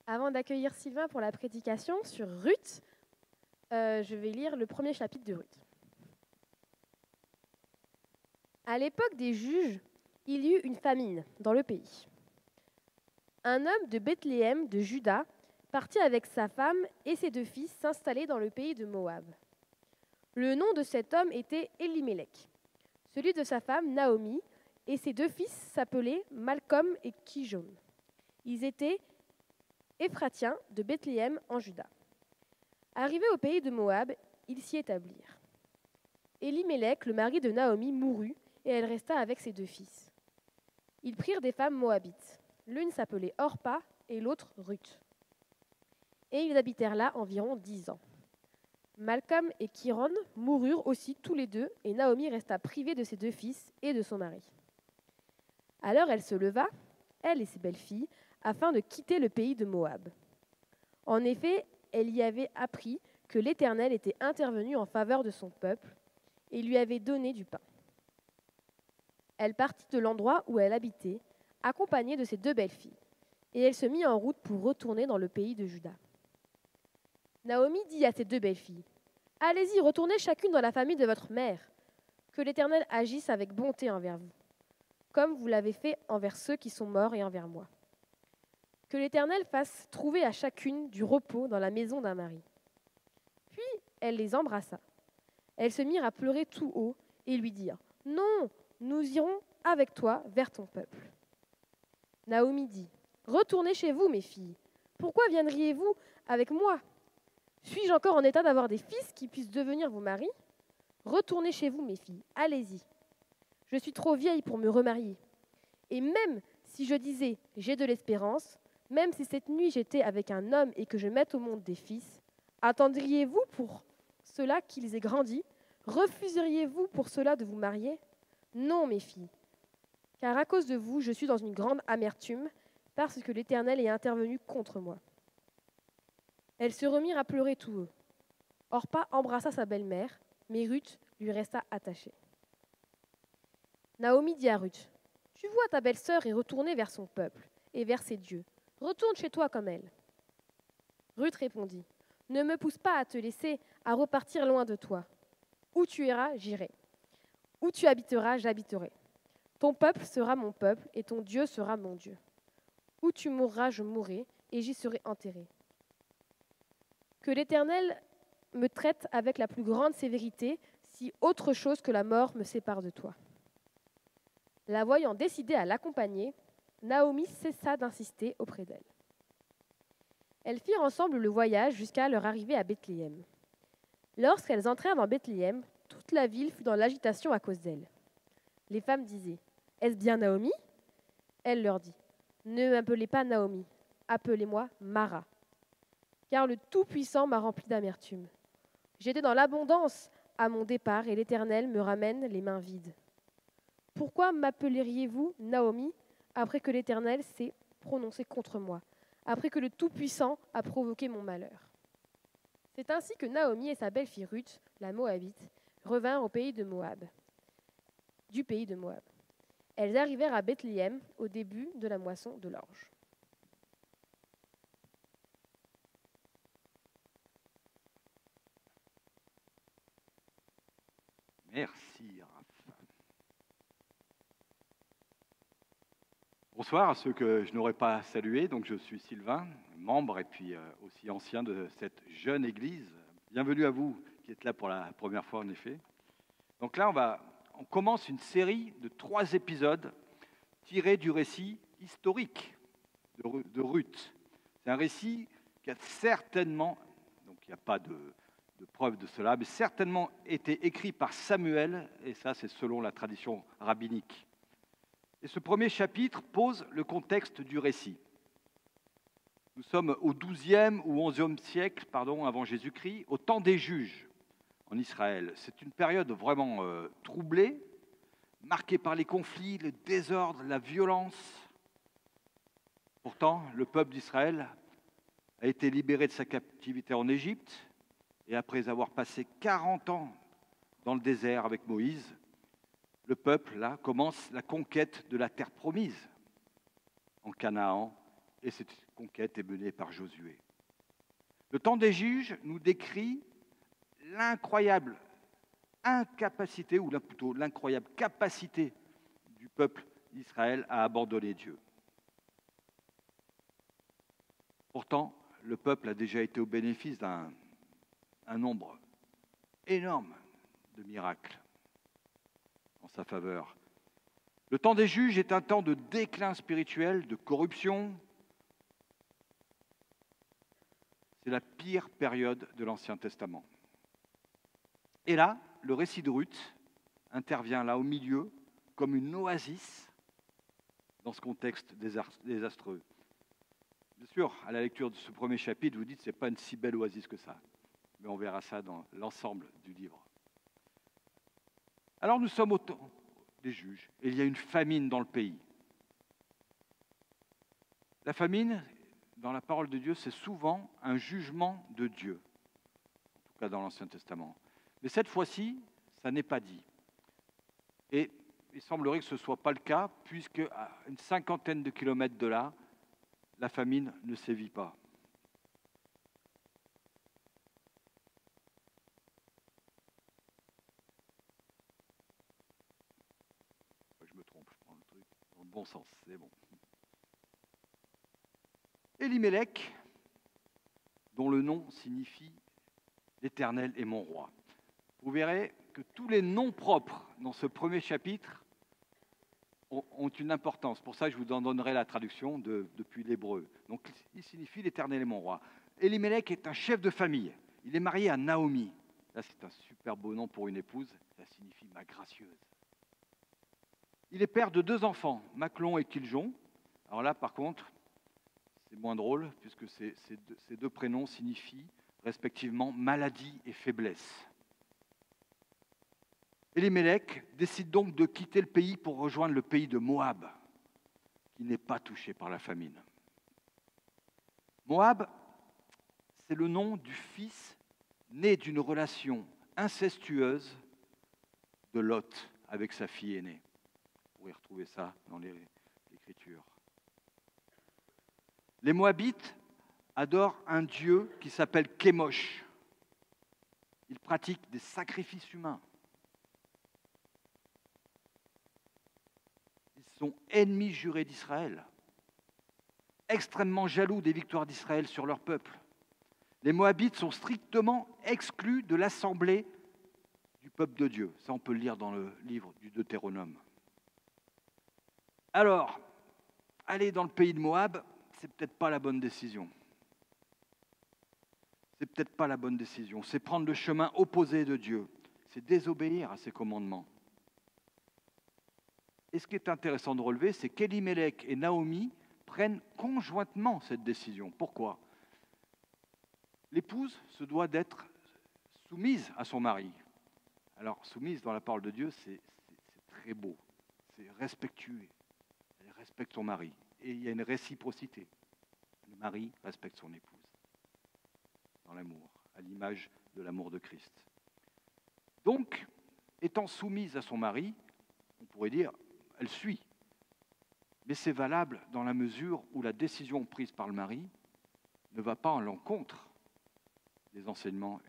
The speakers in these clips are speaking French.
Avant d'accueillir Sylvain pour la prédication sur Ruth, je vais lire le premier chapitre de Ruth. À l'époque des juges, il y eut une famine dans le pays. Un homme de Bethléem de Juda partit avec sa femme et ses 2 fils s'installer dans le pays de Moab. Le nom de cet homme était Elimelech, celui de sa femme Naomi, et ses 2 fils s'appelaient Malcolm et Kijon. Ils étaient Éphratiens de Bethléem en Juda. Arrivés au pays de Moab, ils s'y établirent. Elimelech, le mari de Naomi, mourut, et elle resta avec ses 2 fils. Ils prirent des femmes moabites. L'une s'appelait Orpa et l'autre Ruth. Et ils habitèrent là environ 10 ans. Malcolm et Kiron moururent aussi tous les deux, et Naomi resta privée de ses 2 fils et de son mari. Alors elle se leva, elle et ses belles-filles, afin de quitter le pays de Moab. En effet, elle y avait appris que l'Éternel était intervenu en faveur de son peuple et lui avait donné du pain. Elle partit de l'endroit où elle habitait, accompagnée de ses 2 belles-filles, et elle se mit en route pour retourner dans le pays de Juda. Naomi dit à ses 2 belles-filles, « Allez-y, retournez chacune dans la famille de votre mère. Que l'Éternel agisse avec bonté envers vous, comme vous l'avez fait envers ceux qui sont morts et envers moi. Que l'Éternel fasse trouver à chacune du repos dans la maison d'un mari. » Puis elle les embrassa. Elles se mirent à pleurer tout haut et lui dirent, « Non, nous irons avec toi vers ton peuple. » Naomi dit, « Retournez chez vous, mes filles. Pourquoi viendriez-vous avec moi? Suis-je encore en état d'avoir des fils qui puissent devenir vos maris? Retournez chez vous, mes filles, allez-y. Je suis trop vieille pour me remarier. Et même si je disais, j'ai de l'espérance, même si cette nuit j'étais avec un homme et que je mette au monde des fils, attendriez-vous pour cela qu'ils aient grandi? Refuseriez-vous pour cela de vous marier? Non, mes filles, car à cause de vous, je suis dans une grande amertume, parce que l'Éternel est intervenu contre moi. » Elles se remirent à pleurer tout haut. Orpa embrassa sa belle-mère, mais Ruth lui resta attachée. Naomi dit à Ruth, « Tu vois, ta belle-sœur est retournée vers son peuple et vers ses dieux. Retourne chez toi comme elle. » Ruth répondit, « Ne me pousse pas à te laisser à repartir loin de toi. Où tu iras, j'irai. Où tu habiteras, j'habiterai. Ton peuple sera mon peuple et ton Dieu sera mon Dieu. Où tu mourras, je mourrai et j'y serai enterré. Que l'Éternel me traite avec la plus grande sévérité si autre chose que la mort me sépare de toi. » La voyant décidée à l'accompagner, Naomi cessa d'insister auprès d'elle. Elles firent ensemble le voyage jusqu'à leur arrivée à Bethléem. Lorsqu'elles entrèrent dans Bethléem, toute la ville fut dans l'agitation à cause d'elles. Les femmes disaient, « Est-ce bien Naomi ?» Elle leur dit, « Ne m'appelez pas Naomi, appelez-moi Mara, car le Tout-Puissant m'a rempli d'amertume. J'étais dans l'abondance à mon départ et l'Éternel me ramène les mains vides. Pourquoi m'appelleriez-vous Naomi après que l'Éternel s'est prononcé contre moi, après que le Tout-Puissant a provoqué mon malheur? » C'est ainsi que Naomi et sa belle-fille Ruth, la Moabite, revinrent au pays de Moab, du pays de Moab. Elles arrivèrent à Bethléem au début de la moisson de l'orge. Merci, Raph. Bonsoir à ceux que je n'aurais pas salués. Donc, je suis Sylvain, membre et puis aussi ancien de cette jeune église. Bienvenue à vous qui êtes là pour la première fois, en effet. Donc là, on commence une série de 3 épisodes tirés du récit historique de Ruth. C'est un récit qui a certainement, donc il n'y a pas de preuve de cela, mais certainement été écrit par Samuel, et ça c'est selon la tradition rabbinique. Et ce premier chapitre pose le contexte du récit. Nous sommes au XIIe ou XIe siècle avant Jésus-Christ, au temps des juges en Israël. C'est une période vraiment troublée, marquée par les conflits, le désordre, la violence. Pourtant, le peuple d'Israël a été libéré de sa captivité en Égypte, et après avoir passé 40 ans dans le désert avec Moïse, le peuple, là, commence la conquête de la terre promise en Canaan, et c'est conquête est menée par Josué. Le temps des juges nous décrit l'incroyable incapacité, ou plutôt l'incroyable capacité du peuple d'Israël à abandonner Dieu. Pourtant, le peuple a déjà été au bénéfice d'un nombre énorme de miracles en sa faveur. Le temps des juges est un temps de déclin spirituel, de corruption. C'est la pire période de l'Ancien Testament. Et là, le récit de Ruth intervient là au milieu comme une oasis dans ce contexte désastreux. Bien sûr, à la lecture de ce premier chapitre, vous dites que ce n'est pas une si belle oasis que ça. Mais on verra ça dans l'ensemble du livre. Alors nous sommes au temps des juges et il y a une famine dans le pays. La famine, dans la parole de Dieu, c'est souvent un jugement de Dieu, en tout cas dans l'Ancien Testament. Mais cette fois-ci, ça n'est pas dit. Et il semblerait que ce ne soit pas le cas, puisque à une 50aine de kilomètres de là, la famine ne sévit pas. Je me trompe, je prends le truc dans le bon sens, c'est bon. Élimélec, dont le nom signifie « l'Éternel est mon roi ». Vous verrez que tous les noms propres dans ce premier chapitre ont une importance. Pour ça, je vous en donnerai la traduction depuis l'hébreu. Donc, il signifie « l'Éternel est mon roi ». Élimélec est un chef de famille. Il est marié à Naomi. Là, c'est un super beau nom pour une épouse. Ça signifie « ma gracieuse ». Il est père de 2 enfants, Maclon et Kiljon. Alors là, par contre, c'est moins drôle, puisque ces 2 prénoms signifient respectivement maladie et faiblesse. Élimélec décide donc de quitter le pays pour rejoindre le pays de Moab, qui n'est pas touché par la famine. Moab, c'est le nom du fils né d'une relation incestueuse de Lot avec sa fille aînée. Vous pourrez retrouver ça dans l'Écriture. Les Moabites adorent un dieu qui s'appelle Kémosh. Ils pratiquent des sacrifices humains. Ils sont ennemis jurés d'Israël, extrêmement jaloux des victoires d'Israël sur leur peuple. Les Moabites sont strictement exclus de l'assemblée du peuple de Dieu. Ça, on peut le lire dans le livre du Deutéronome. Alors, aller dans le pays de Moab, c'est peut-être pas la bonne décision. C'est peut-être pas la bonne décision. C'est prendre le chemin opposé de Dieu. C'est désobéir à ses commandements. Et ce qui est intéressant de relever, c'est qu'Élimélec et Naomi prennent conjointement cette décision. Pourquoi ? L'épouse se doit d'être soumise à son mari. Alors, soumise dans la parole de Dieu, c'est très beau. C'est respectueux. Elle respecte son mari. Et il y a une réciprocité. Le mari respecte son épouse dans l'amour, à l'image de l'amour de Christ. Donc, étant soumise à son mari, on pourrait dire, elle suit. Mais c'est valable dans la mesure où la décision prise par le mari ne va pas à l'encontre des enseignements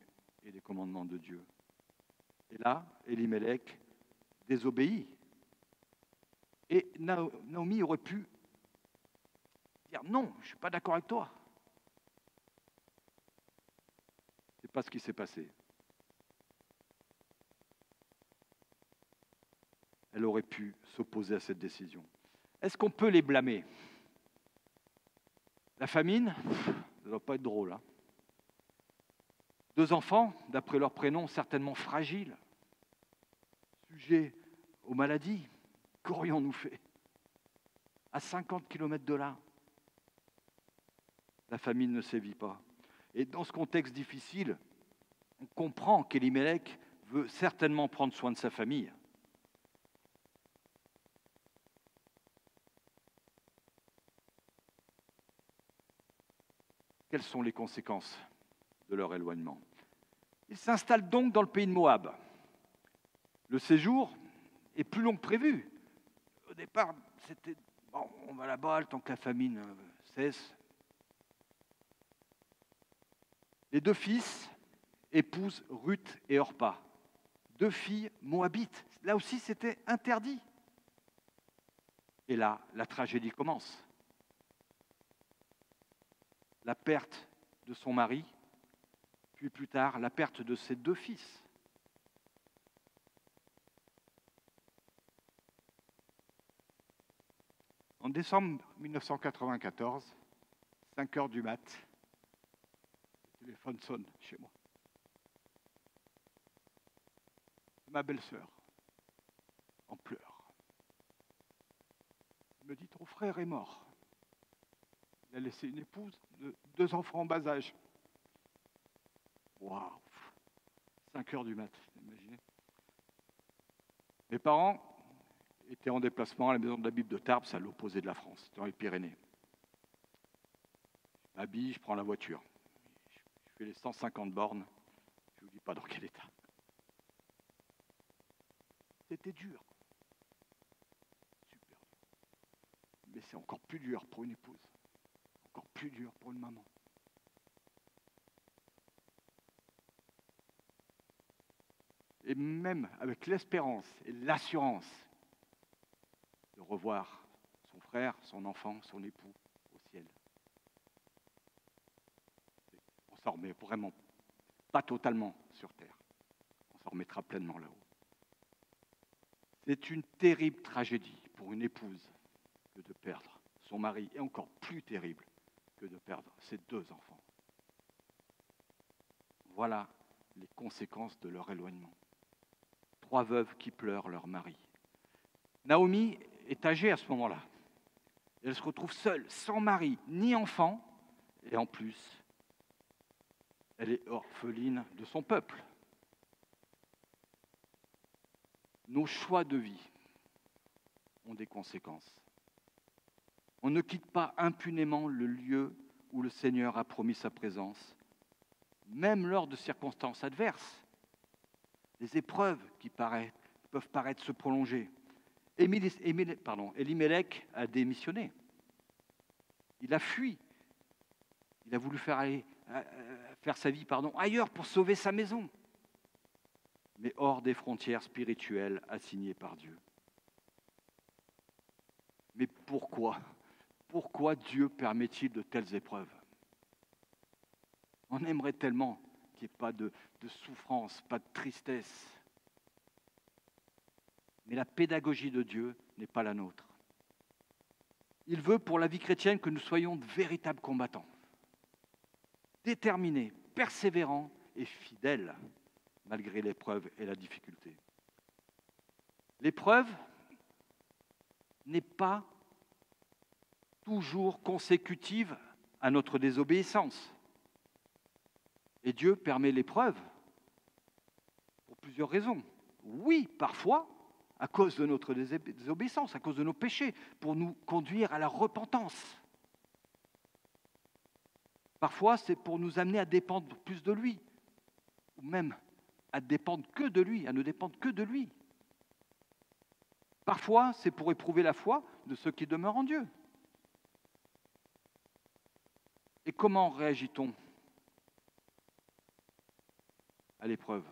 et des commandements de Dieu. Et là, Élimélec désobéit. Et Naomi aurait pu dire non, je ne suis pas d'accord avec toi. Ce n'est pas ce qui s'est passé. Elle aurait pu s'opposer à cette décision. Est-ce qu'on peut les blâmer ? La famine, ça ne doit pas être drôle. Hein. 2 enfants, d'après leur prénom, certainement fragiles, sujets aux maladies. Qu'aurions-nous fait ? À 50 km de là, la famine ne sévit pas. Et dans ce contexte difficile, on comprend qu'Élimélec veut certainement prendre soin de sa famille. Quelles sont les conséquences de leur éloignement ? Ils s'installent donc dans le pays de Moab. Le séjour est plus long que prévu. Au départ, c'était bon, on va là-bas le temps que la famine cesse. Les deux fils épousent Ruth et Orpa, deux filles moabites. Là aussi, c'était interdit. Et là, la tragédie commence. La perte de son mari, puis plus tard, la perte de ses deux fils. En décembre 1994, 5 heures du mat, le téléphone sonne chez moi. Ma belle-sœur, en pleurs. Elle me dit, ton frère est mort. Il a laissé une épouse, deux enfants en bas âge. Waouh! 5 heures du mat, imaginez. Mes parents étaient en déplacement à la maison de la Bible de Tarbes, à l'opposé de la France, dans les Pyrénées. Je m'habille, je prends la voiture. Je fais les 150 bornes. Je ne vous dis pas dans quel état. C'était dur. Super dur. Mais c'est encore plus dur pour une épouse. Encore plus dur pour une maman. Et même avec l'espérance et l'assurance de revoir son frère, son enfant, son époux au ciel. On s'en remet vraiment, pas totalement sur terre. On s'en remettra pleinement là-haut. C'est une terrible tragédie pour une épouse que de perdre son mari, et encore plus terrible que de perdre ses deux enfants. Voilà les conséquences de leur éloignement. 3 veuves qui pleurent leur mari. Naomi est âgée à ce moment-là. Elle se retrouve seule, sans mari, ni enfant, et en plus, elle est orpheline de son peuple. Nos choix de vie ont des conséquences. On ne quitte pas impunément le lieu où le Seigneur a promis sa présence, même lors de circonstances adverses. Des épreuves qui peuvent paraître se prolonger. Elimelech a démissionné. Il a fui. Il a voulu faire sa vie ailleurs pour sauver sa maison. Mais hors des frontières spirituelles assignées par Dieu. Mais pourquoi Dieu permet-il de telles épreuves? On aimerait tellement qu'il n'y ait pas de souffrance, pas de tristesse. Mais la pédagogie de Dieu n'est pas la nôtre. Il veut pour la vie chrétienne que nous soyons de véritables combattants, déterminés, persévérants et fidèles, malgré l'épreuve et la difficulté. L'épreuve n'est pas toujours consécutive à notre désobéissance. Et Dieu permet l'épreuve pour plusieurs raisons. Oui, parfois, à cause de notre désobéissance, à cause de nos péchés, pour nous conduire à la repentance. Parfois, c'est pour nous amener à dépendre plus de lui, ou même à dépendre que de lui, à ne dépendre que de lui. Parfois, c'est pour éprouver la foi de ceux qui demeurent en Dieu. Et comment réagit-on à l'épreuve?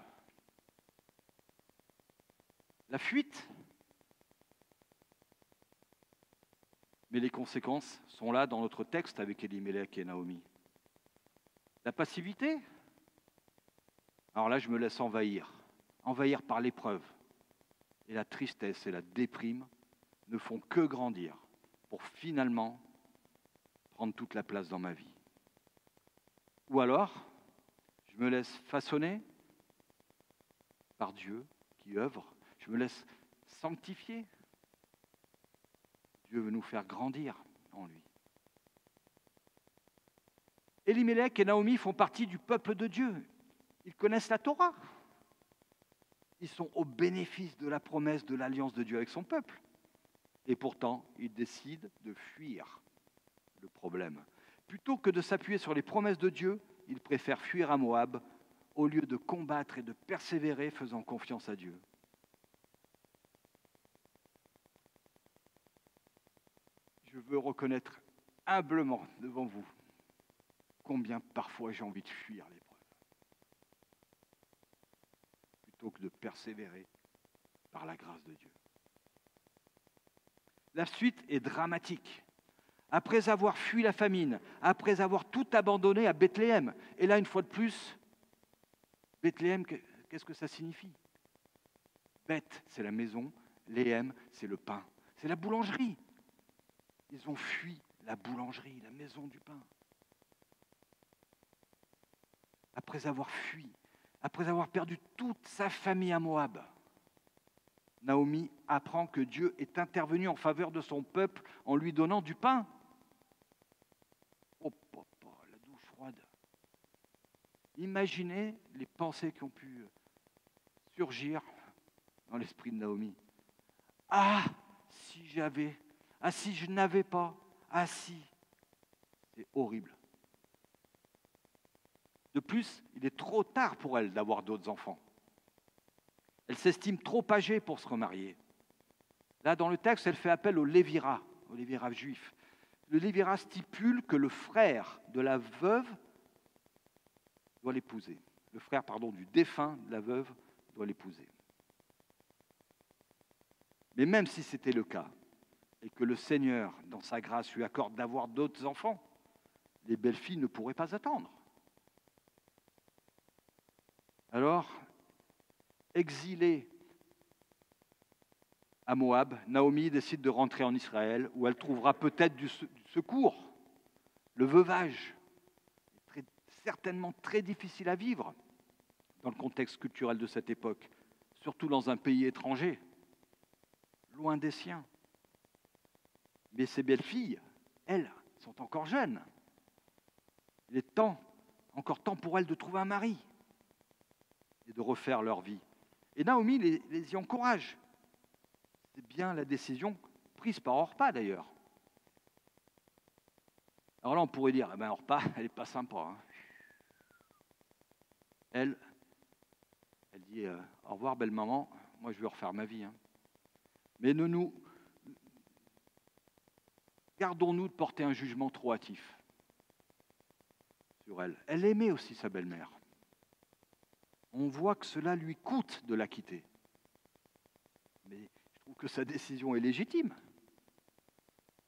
La fuite. Mais les conséquences sont là dans notre texte avec Elimelech et Naomi. La passivité. Alors là, je me laisse envahir par l'épreuve. Et la tristesse et la déprime ne font que grandir pour finalement prendre toute la place dans ma vie. Ou alors, je me laisse façonner par Dieu qui œuvre. Je me laisse sanctifier. Dieu veut nous faire grandir en lui. Elimelech et Naomi font partie du peuple de Dieu. Ils connaissent la Torah. Ils sont au bénéfice de la promesse de l'alliance de Dieu avec son peuple. Et pourtant, ils décident de fuir le problème. Plutôt que de s'appuyer sur les promesses de Dieu, ils préfèrent fuir à Moab au lieu de combattre et de persévérer faisant confiance à Dieu. Je veux reconnaître humblement devant vous combien parfois j'ai envie de fuir l'épreuve. plutôt que de persévérer par la grâce de Dieu. La suite est dramatique. Après avoir fui la famine, après avoir tout abandonné à Bethléem, et là, une fois de plus, Bethléem, qu'est-ce que ça signifie? Beth, c'est la maison, Léem, c'est le pain, c'est la boulangerie. Ils ont fui la boulangerie, la maison du pain. Après avoir fui, après avoir perdu toute sa famille à Moab, Naomi apprend que Dieu est intervenu en faveur de son peuple en lui donnant du pain. Oh papa, la douche froide. Imaginez les pensées qui ont pu surgir dans l'esprit de Naomi. Ah, si j'avais, ah si je n'avais pas, ah si. C'est horrible. De plus, il est trop tard pour elle d'avoir d'autres enfants. Elle s'estime trop âgée pour se remarier. Là, dans le texte, elle fait appel au lévirat juif. Le lévirat stipule que le frère de la veuve doit l'épouser. Le frère, du défunt de la veuve doit l'épouser. Mais même si c'était le cas, et que le Seigneur, dans sa grâce, lui accorde d'avoir d'autres enfants, les belles filles ne pourraient pas attendre. Alors, exilée à Moab, Naomi décide de rentrer en Israël, où elle trouvera peut-être du secours. Le veuvage est certainement très difficile à vivre dans le contexte culturel de cette époque, surtout dans un pays étranger, loin des siens. Mais ces belles filles, elles, sont encore jeunes. Il est encore temps pour elles de trouver un mari et de refaire leur vie. Et Naomi les y encourage. C'est bien la décision prise par Orpa d'ailleurs. Alors là, on pourrait dire, Orpa, elle n'est pas sympa. Hein. Elle dit, au revoir belle maman, moi je vais refaire ma vie. Hein. Mais gardons-nous de porter un jugement trop hâtif sur elle. Elle aimait aussi sa belle-mère. On voit que cela lui coûte de la quitter. Mais je trouve que sa décision est légitime,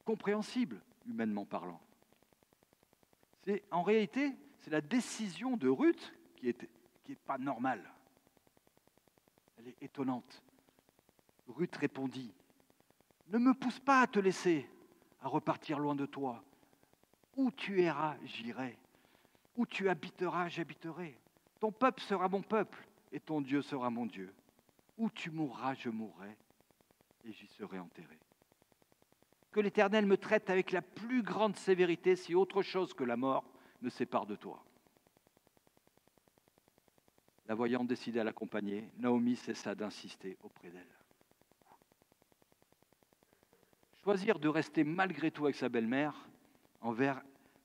compréhensible, humainement parlant. En réalité, c'est la décision de Ruth qui est pas normale. Elle est étonnante. Ruth répondit, « Ne me pousse pas à te laisser, à repartir loin de toi. Où tu iras, j'irai. Où tu habiteras, j'habiterai. Ton peuple sera mon peuple, et ton Dieu sera mon Dieu. Où tu mourras, je mourrai, et j'y serai enterré. Que l'Éternel me traite avec la plus grande sévérité si autre chose que la mort me sépare de toi. » La voyant décider à l'accompagner, Naomi cessa d'insister auprès d'elle. Choisir de rester malgré tout avec sa belle-mère, envers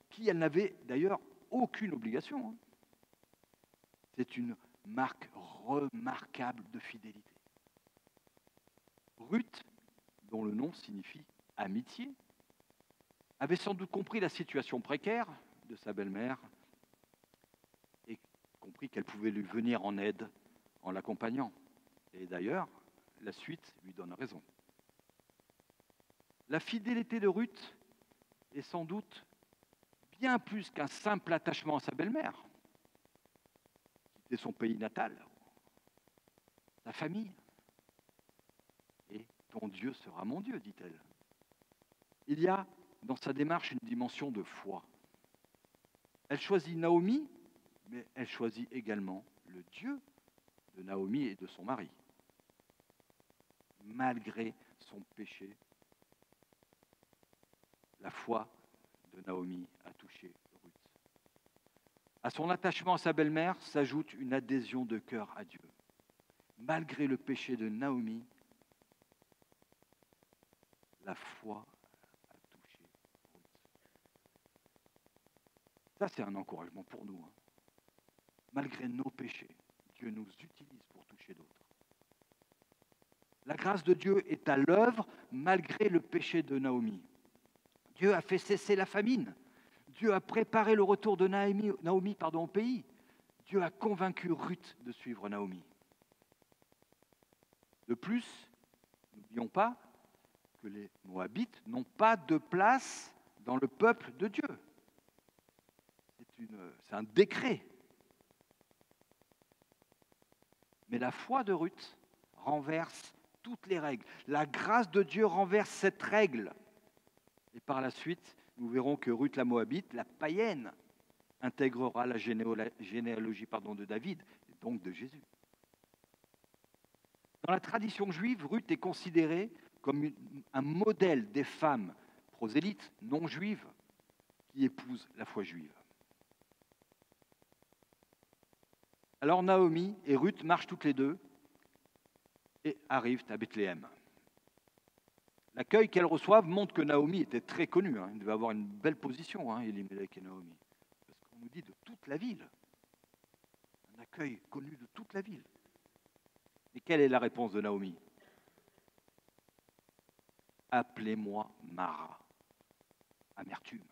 qui elle n'avait d'ailleurs aucune obligation, hein. C'est une marque remarquable de fidélité. Ruth, dont le nom signifie amitié, avait sans doute compris la situation précaire de sa belle-mère et compris qu'elle pouvait lui venir en aide en l'accompagnant. Et d'ailleurs, la suite lui donne raison. La fidélité de Ruth est sans doute bien plus qu'un simple attachement à sa belle-mère. Quitter son pays natal, sa famille. Et ton Dieu sera mon Dieu, dit-elle. Il y a dans sa démarche une dimension de foi. Elle choisit Naomi, mais elle choisit également le Dieu de Naomi et de son mari. Malgré son péché, la foi de Naomi a touché Ruth. À son attachement à sa belle-mère s'ajoute une adhésion de cœur à Dieu. Malgré le péché de Naomi, la foi a touché Ruth. Ça, c'est un encouragement pour nous. Hein. Malgré nos péchés, Dieu nous utilise pour toucher d'autres. La grâce de Dieu est à l'œuvre malgré le péché de Naomi. Dieu a fait cesser la famine. Dieu a préparé le retour de Naomi au pays. Dieu a convaincu Ruth de suivre Naomi. De plus, n'oublions pas que les Moabites n'ont pas de place dans le peuple de Dieu. C'est un décret. Mais la foi de Ruth renverse toutes les règles. La grâce de Dieu renverse cette règle. Et par la suite, nous verrons que Ruth la Moabite, la païenne, intégrera la généalogie de David, et donc de Jésus. Dans la tradition juive, Ruth est considérée comme un modèle des femmes prosélytes, non juives, qui épousent la foi juive. Alors Naomi et Ruth marchent toutes les deux et arrivent à Bethléem. L'accueil qu'elles reçoivent montre que Naomi était très connue. Il devait avoir une belle position, Elimelech et Naomi. Parce qu'on nous dit de toute la ville. Un accueil connu de toute la ville. Et quelle est la réponse de Naomi? Appelez-moi Mara. Amertume.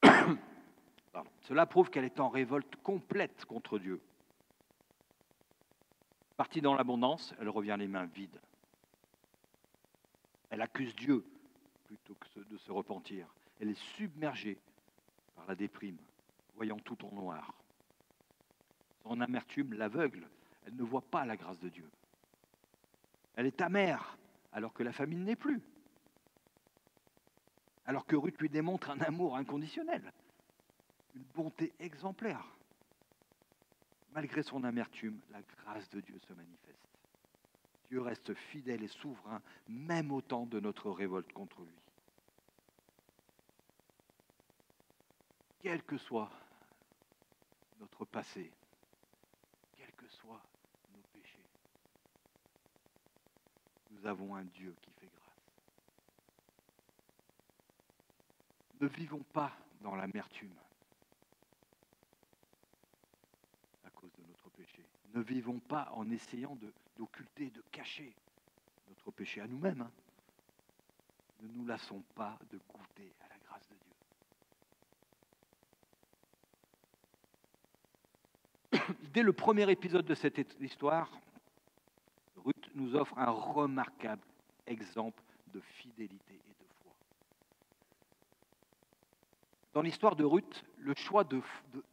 Pardon. Cela prouve qu'elle est en révolte complète contre Dieu. Partie dans l'abondance, elle revient les mains vides. Elle accuse Dieu plutôt que de se repentir. Elle est submergée par la déprime, voyant tout en noir. Son amertume l'aveugle. Elle ne voit pas la grâce de Dieu. Elle est amère, alors que la famine n'est plus. Alors que Ruth lui démontre un amour inconditionnel, une bonté exemplaire. Malgré son amertume, la grâce de Dieu se manifeste. Dieu reste fidèle et souverain, même au temps de notre révolte contre lui. Quel que soit notre passé, quels que soient nos péchés, nous avons un Dieu qui fait grâce. Ne vivons pas dans l'amertume à cause de notre péché. Ne vivons pas en essayant d'occulter, de cacher notre péché à nous-mêmes. Ne nous lassons pas de goûter à la grâce de Dieu. Dès le premier épisode de cette histoire, Ruth nous offre un remarquable exemple de fidélité et de foi. Dans l'histoire de Ruth, le choix de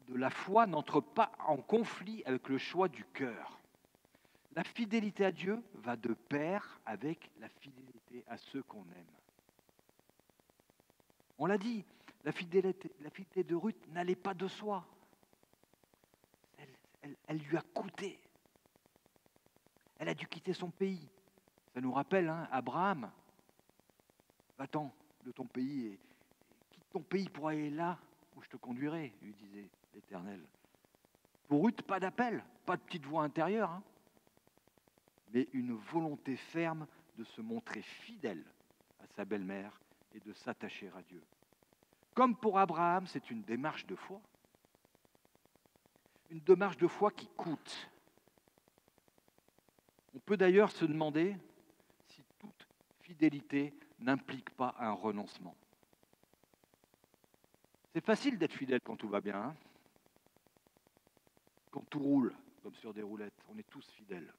la foi n'entre pas en conflit avec le choix du cœur. La fidélité à Dieu va de pair avec la fidélité à ceux qu'on aime. On l'a dit, la fidélité de Ruth n'allait pas de soi. Elle lui a coûté. Elle a dû quitter son pays. Ça nous rappelle Abraham. Va-t'en de ton pays et quitte ton pays pour aller là où je te conduirai, lui disait l'Éternel. Pour Ruth, pas d'appel, pas de petite voix intérieure, mais une volonté ferme de se montrer fidèle à sa belle-mère et de s'attacher à Dieu. Comme pour Abraham, c'est une démarche de foi. Une démarche de foi qui coûte. On peut d'ailleurs se demander si toute fidélité n'implique pas un renoncement. C'est facile d'être fidèle quand tout va bien. Quand tout roule, comme sur des roulettes, on est tous fidèles.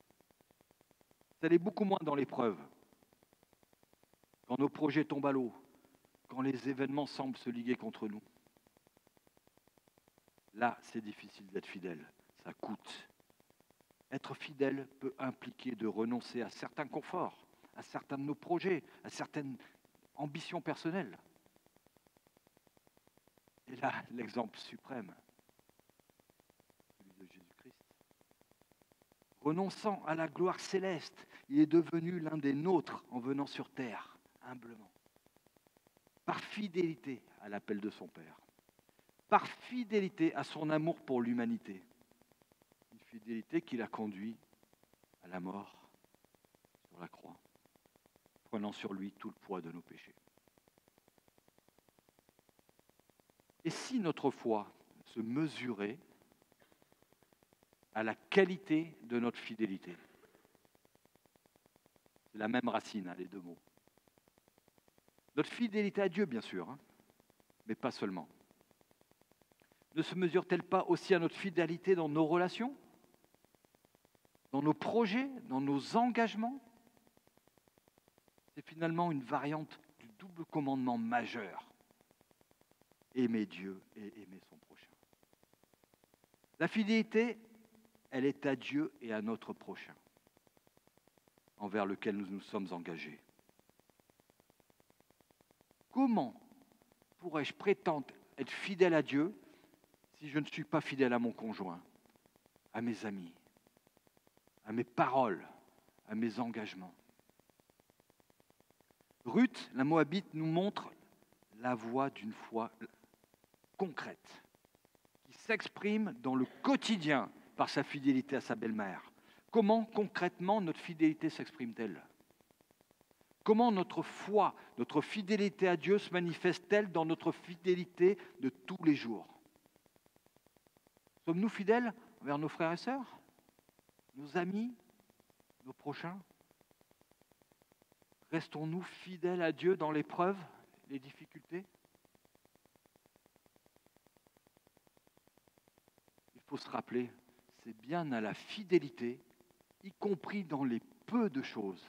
Ça l'est beaucoup moins dans l'épreuve. Quand nos projets tombent à l'eau, quand les événements semblent se liguer contre nous. Là, c'est difficile d'être fidèle. Ça coûte. Être fidèle peut impliquer de renoncer à certains conforts, à certains de nos projets, à certaines ambitions personnelles. Et là, l'exemple suprême, celui de Jésus-Christ. Renonçant à la gloire céleste, il est devenu l'un des nôtres en venant sur terre, humblement. Par fidélité à l'appel de son Père. Par fidélité à son amour pour l'humanité. Une fidélité qui l'a conduit à la mort sur la croix, prenant sur lui tout le poids de nos péchés. Et si notre foi se mesurait à la qualité de notre fidélité? C'est la même racine, les deux mots. Notre fidélité à Dieu, bien sûr, mais pas seulement. Ne se mesure-t-elle pas aussi à notre fidélité dans nos relations? dans nos projets, dans nos engagements. C'est finalement une variante du double commandement majeur. Aimer Dieu et aimer son prochain. La fidélité, elle est à Dieu et à notre prochain, envers lequel nous nous sommes engagés. Comment pourrais-je prétendre être fidèle à Dieu si je ne suis pas fidèle à mon conjoint, à mes amis, à mes paroles, à mes engagements? Ruth, la Moabite, nous montre la voie d'une foi concrète, qui s'exprime dans le quotidien par sa fidélité à sa belle-mère. Comment concrètement notre fidélité s'exprime-t-elle? Comment notre foi, notre fidélité à Dieu se manifeste-t-elle dans notre fidélité de tous les jours? Sommes-nous fidèles envers nos frères et sœurs, nos amis, nos prochains? Restons-nous fidèles à Dieu dans l'épreuve, les difficultés? Il faut se rappeler, c'est bien à la fidélité, y compris dans les peu de choses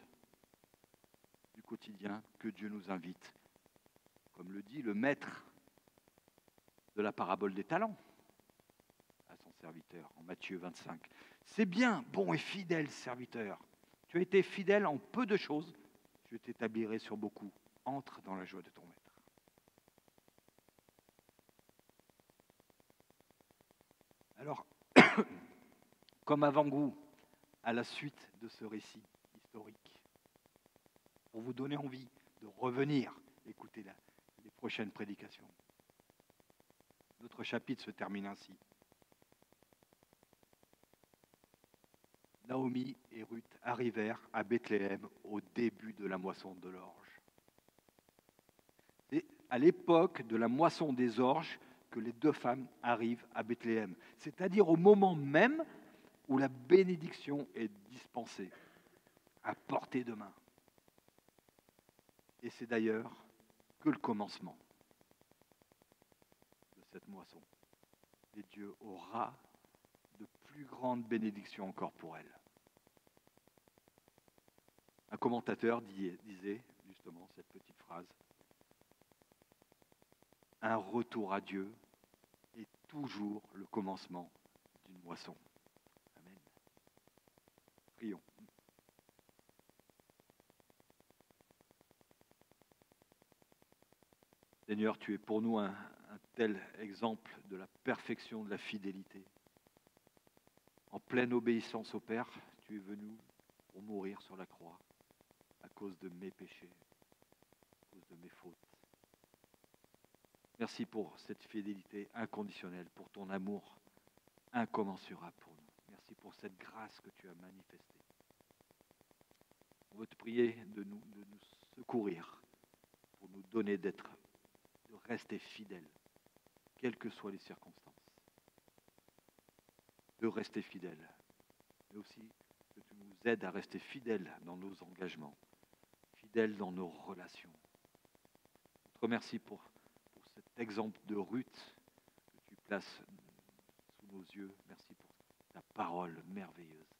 du quotidien, que Dieu nous invite, comme le dit le maître de la parabole des talents à son serviteur en Matthieu 25. C'est bien, bon et fidèle serviteur. Tu as été fidèle en peu de choses, je t'établirai sur beaucoup. Entre dans la joie de ton maître. Alors, comme avant-goût à la suite de ce récit historique, pour vous donner envie de revenir écouter les prochaines prédications. Notre chapitre se termine ainsi. Naomi et Ruth arrivèrent à Bethléem au début de la moisson de l'orge. C'est à l'époque de la moisson des orges que les deux femmes arrivent à Bethléem, c'est-à-dire au moment même où la bénédiction est dispensée, à portée de main. Et c'est d'ailleurs que le commencement de cette moisson. Et Dieu aura de plus grandes bénédictions encore pour elle. Un commentateur disait justement cette petite phrase: un retour à Dieu est toujours le commencement d'une moisson. Amen. Prions. Seigneur, tu es pour nous un tel exemple de la perfection de la fidélité. En pleine obéissance au Père, tu es venu pour mourir sur la croix à cause de mes péchés, à cause de mes fautes. Merci pour cette fidélité inconditionnelle, pour ton amour incommensurable pour nous. Merci pour cette grâce que tu as manifestée. On veut te prier de nous secourir, pour nous donner de rester fidèles, quelles que soient les circonstances. De rester fidèles, mais aussi que tu nous aides à rester fidèles dans nos engagements, fidèles dans nos relations. On te remercie pour cet exemple de Ruth que tu places sous nos yeux. Merci pour ta parole merveilleuse.